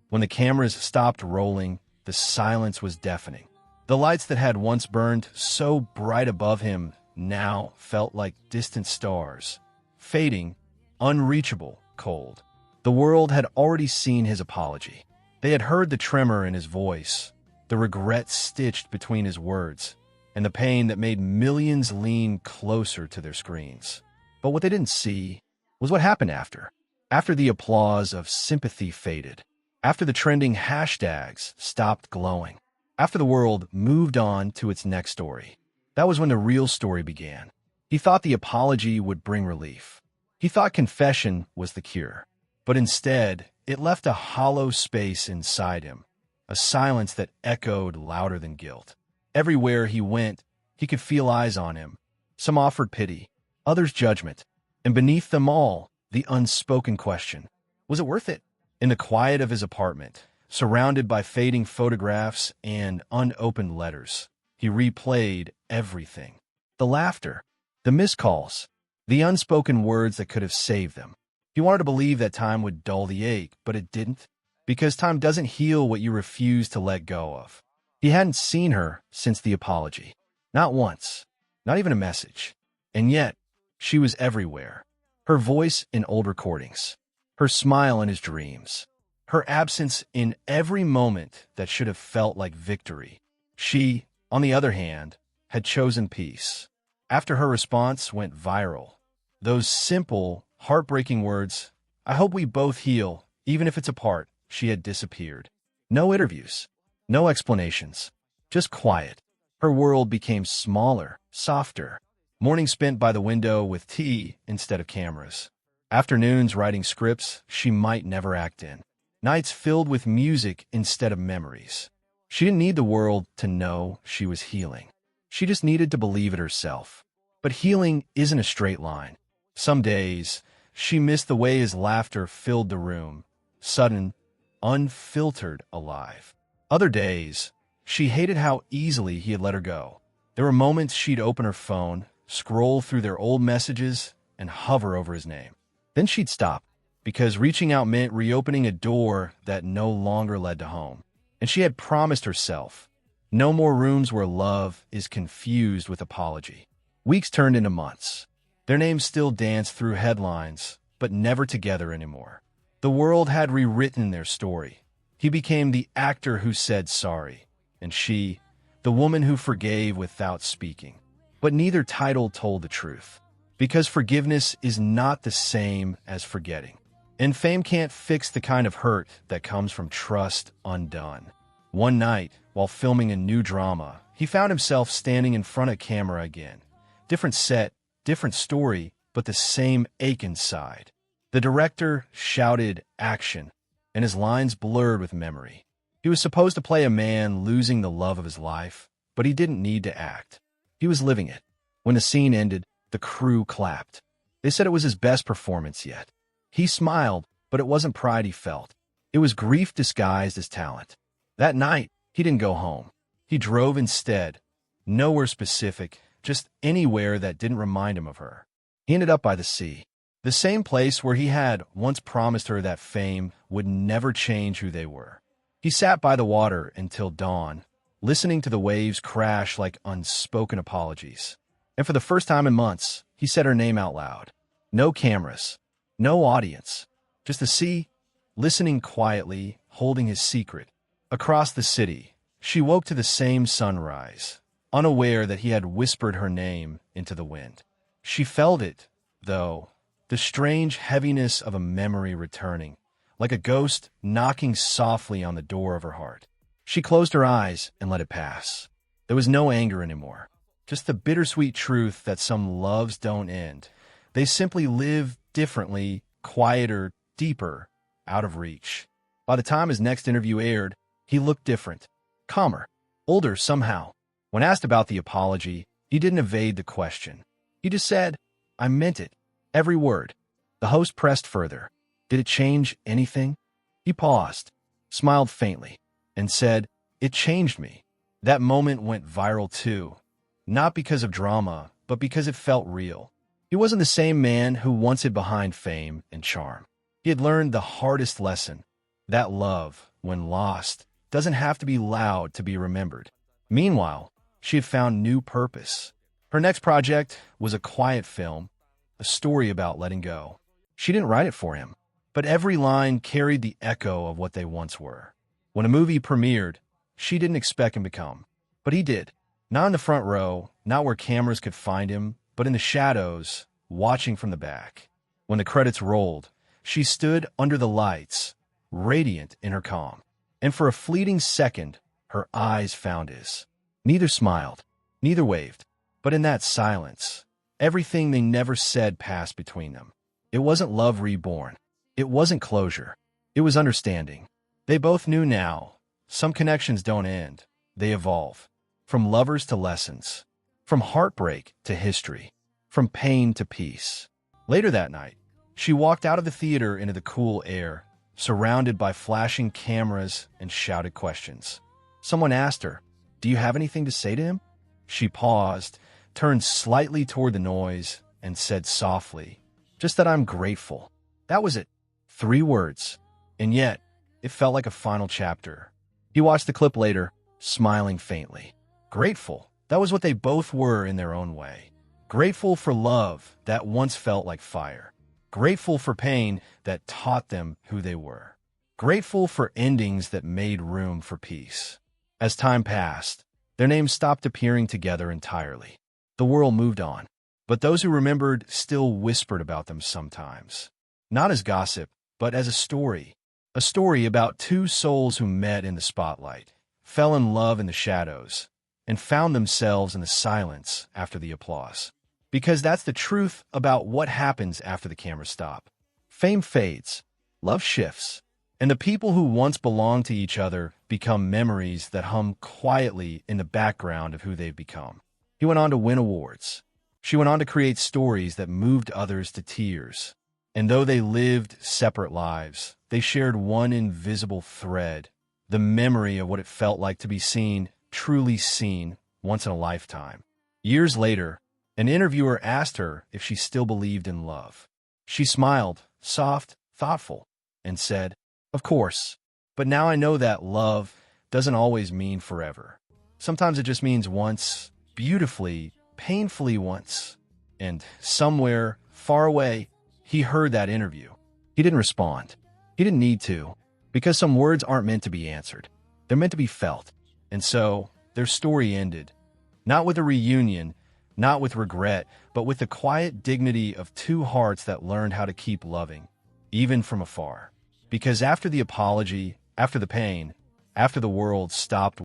When the cameras stopped rolling, the silence was deafening. The lights that had once burned so bright above him now felt like distant stars, fading, unreachable, cold. The world had already seen his apology. They had heard the tremor in his voice, the regret stitched between his words, and the pain that made millions lean closer to their screens. But what they didn't see was what happened after. After the applause of sympathy faded, after the trending hashtags stopped glowing, after the world moved on to its next story, that was when the real story began. He thought the apology would bring relief. He thought confession was the cure. But instead, it left a hollow space inside him, a silence that echoed louder than guilt. Everywhere he went, he could feel eyes on him. Some offered pity, others judgment, and beneath them all, the unspoken question, was it worth it? In the quiet of his apartment, surrounded by fading photographs and unopened letters, he replayed everything. The laughter, the missed calls, the unspoken words that could have saved them. He wanted to believe that time would dull the ache, but it didn't, because time doesn't heal what you refuse to let go of. He hadn't seen her since the apology. Not once, not even a message. And yet, she was everywhere. Her voice in old recordings, her smile in his dreams, her absence in every moment that should have felt like victory. She, on the other hand, had chosen peace. After her response went viral, those simple, heartbreaking words, "I hope we both heal, even if it's apart," she had disappeared. No interviews, no explanations, just quiet. Her world became smaller, softer. Mornings spent by the window with tea instead of cameras. Afternoons writing scripts she might never act in. Nights filled with music instead of memories. She didn't need the world to know she was healing. She just needed to believe it herself. But healing isn't a straight line. Some days, she missed the way his laughter filled the room, sudden, unfiltered, alive. Other days, she hated how easily he had let her go. There were moments she'd open her phone, scroll through their old messages, and hover over his name. Then she'd stop, because reaching out meant reopening a door that no longer led to home. And she had promised herself, no more rooms where love is confused with apology. Weeks turned into months. Their names still danced through headlines, but never together anymore. The world had rewritten their story. He became the actor who said sorry, and she, the woman who forgave without speaking. But neither title told the truth, because forgiveness is not the same as forgetting. And fame can't fix the kind of hurt that comes from trust undone. One night, while filming a new drama, he found himself standing in front of camera again. Different set, different story, but the same ache inside. The director shouted action, and his lines blurred with memory. He was supposed to play a man losing the love of his life, but he didn't need to act. He was living it. When the scene ended, the crew clapped. They said it was his best performance yet. He smiled, but it wasn't pride he felt. It was grief disguised as talent. That night, he didn't go home. He drove instead. Nowhere specific, just anywhere that didn't remind him of her. He ended up by the sea, the same place where he had once promised her that fame would never change who they were. He sat by the water until dawn, listening to the waves crash like unspoken apologies. And for the first time in months, he said her name out loud. No cameras, no audience, just the sea, listening quietly, holding his secret. Across the city, she woke to the same sunrise, unaware that he had whispered her name into the wind. She felt it, though, the strange heaviness of a memory returning, like a ghost knocking softly on the door of her heart. She closed her eyes and let it pass. There was no anger anymore, just the bittersweet truth that some loves don't end. They simply live differently, quieter, deeper, out of reach. By the time his next interview aired, he looked different, calmer, older somehow. When asked about the apology, he didn't evade the question. He just said, "I meant it, every word." The host pressed further. "Did it change anything?" He paused, smiled faintly, and said, "It changed me." That moment went viral too, not because of drama, but because it felt real. He wasn't the same man who once hid behind fame and charm. He had learned the hardest lesson, that love, when lost, doesn't have to be loud to be remembered. Meanwhile, she had found new purpose. Her next project was a quiet film, a story about letting go. She didn't write it for him, but every line carried the echo of what they once were. When a movie premiered, she didn't expect him to come, but he did. Not in the front row, not where cameras could find him, but in the shadows, watching from the back. When the credits rolled, she stood under the lights, radiant in her calm. And for a fleeting second, her eyes found his. Neither smiled, neither waved, but in that silence, everything they never said passed between them. It wasn't love reborn. It wasn't closure. It was understanding. They both knew now, some connections don't end, they evolve. From lovers to lessons, from heartbreak to history, from pain to peace. Later that night, she walked out of the theater into the cool air, surrounded by flashing cameras and shouted questions. Someone asked her, "Do you have anything to say to him?" She paused, turned slightly toward the noise, and said softly, "Just that I'm grateful." That was it. 3 words. And yet, it felt like a final chapter. He watched the clip later, smiling faintly. Grateful. That was what they both were in their own way. Grateful for love that once felt like fire. Grateful for pain that taught them who they were. Grateful for endings that made room for peace. As time passed, their names stopped appearing together entirely. The world moved on, but those who remembered still whispered about them sometimes. Not as gossip, but as a story. A story about 2 souls who met in the spotlight, fell in love in the shadows, and found themselves in the silence after the applause. Because that's the truth about what happens after the cameras stop. Fame fades, love shifts, and the people who once belonged to each other become memories that hum quietly in the background of who they've become. He went on to win awards. She went on to create stories that moved others to tears. And though they lived separate lives, they shared one invisible thread, the memory of what it felt like to be seen, truly seen, once in a lifetime. Years later, an interviewer asked her if she still believed in love. She smiled, soft, thoughtful, and said, "Of course, but now I know that love doesn't always mean forever. Sometimes it just means once, beautifully, painfully once." And somewhere, far away, he heard that interview. He didn't respond. He didn't need to, because some words aren't meant to be answered. They're meant to be felt. And so, their story ended. Not with a reunion, not with regret, but with the quiet dignity of 2 hearts that learned how to keep loving, even from afar. Because after the apology, after the pain, after the world stopped